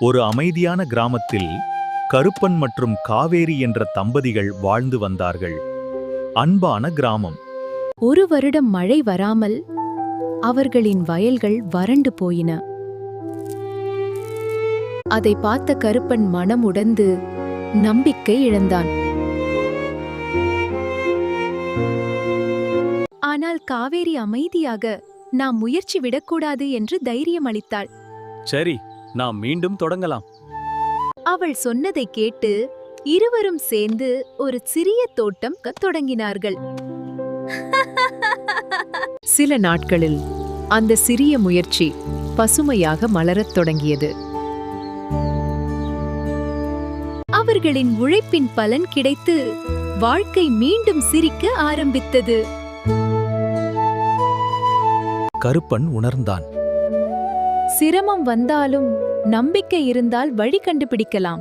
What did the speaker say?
ஒரு அமைதியான கிராமத்தில் கருப்பன் மற்றும் காவேரி என்ற தம்பதிகள் வாழ்ந்து வந்தார்கள். அன்பான கிராமம். ஒரு வருடம் மழை வராமல் அவர்களின் வயல்கள் வறண்டு போயின. அதை பார்த்த கருப்பன் மனம் உடைந்து நம்பிக்கை இழந்தான். ஆனால் காவேரி அமைதியாக நாம் முயற்சி விடக்கூடாது என்று தைரியம் அளித்தாள். சரி, நாம் மீண்டும் தொடங்கலாம். அவள் சொன்னதை கேட்டு இருவரும் சேர்ந்து ஒரு சிறிய தோட்டம் தொடங்கினார்கள். சில நாட்களில் அந்த சிறிய முயற்சி பசுமையாக மலரத் தொடங்கியது. அவர்களின் உழைப்பின் பலன் கிடைத்து வாழ்க்கை மீண்டும் சிரிக்க ஆரம்பித்தது. கருப்பன் உணர்ந்தான். சிரமம் வந்தாலும் நம்பிக்கை இருந்தால் வழி கண்டுபிடிக்கலாம்.